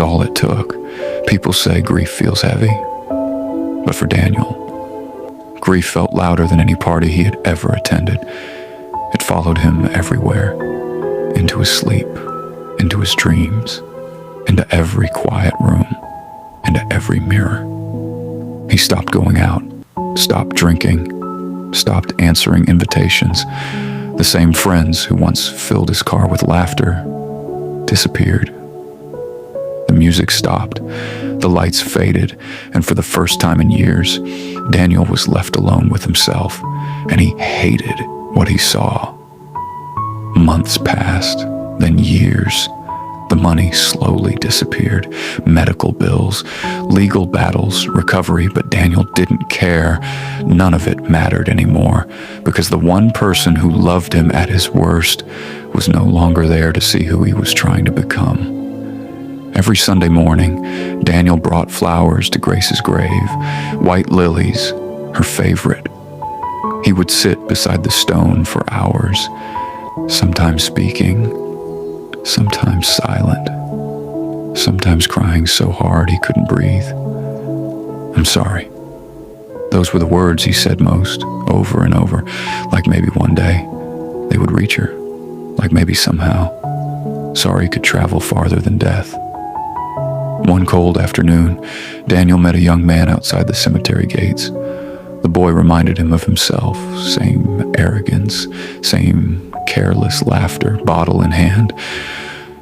all it took. People say grief feels heavy, but for Daniel, grief felt louder than any party he had ever attended. It followed him everywhere, into his sleep, into his dreams, into every quiet room, into every mirror. He stopped going out, stopped drinking, stopped answering invitations. The same friends who once filled his car with laughter disappeared. The music stopped, the lights faded, and for the first time in years, Daniel was left alone with himself, and he hated what he saw. Months passed, then years. The money slowly disappeared. Medical bills, legal battles, recovery, but Daniel didn't care. None of it mattered anymore, because the one person who loved him at his worst was no longer there to see who he was trying to become. Every Sunday morning, Daniel brought flowers to Grace's grave, white lilies, her favorite. He would sit beside the stone for hours, sometimes speaking, sometimes silent, sometimes crying so hard he couldn't breathe. "I'm sorry." Those were the words he said most, over and over, like maybe one day they would reach her, like maybe somehow sorry could travel farther than death. One cold afternoon, Daniel met a young man outside the cemetery gates. The boy reminded him of himself, same arrogance, same careless laughter, bottle in hand,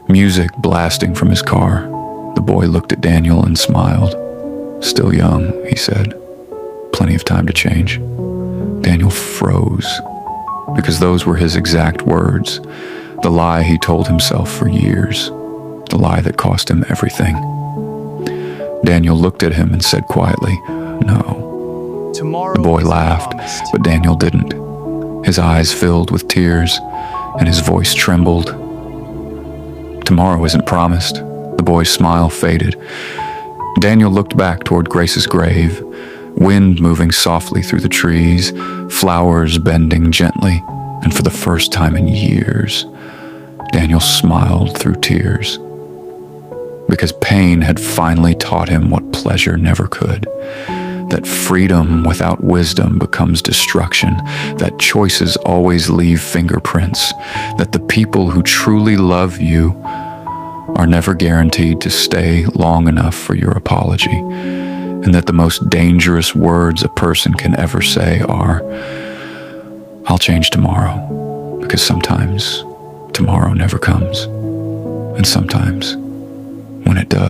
music blasting from his car. The boy looked at Daniel and smiled. "Still young," he said. "Plenty of time to change." Daniel froze, because those were his exact words, the lie he told himself for years, the lie that cost him everything. Daniel looked at him and said quietly, "No." The boy laughed, but Daniel didn't. His eyes filled with tears, and his voice trembled. "Tomorrow isn't promised." The boy's smile faded. Daniel looked back toward Grace's grave, wind moving softly through the trees, flowers bending gently, and for the first time in years, Daniel smiled through tears. Because pain had finally taught him what pleasure never could. That freedom without wisdom becomes destruction, that choices always leave fingerprints, that the people who truly love you are never guaranteed to stay long enough for your apology, and that the most dangerous words a person can ever say are, "I'll change tomorrow," because sometimes tomorrow never comes, and sometimes when it does,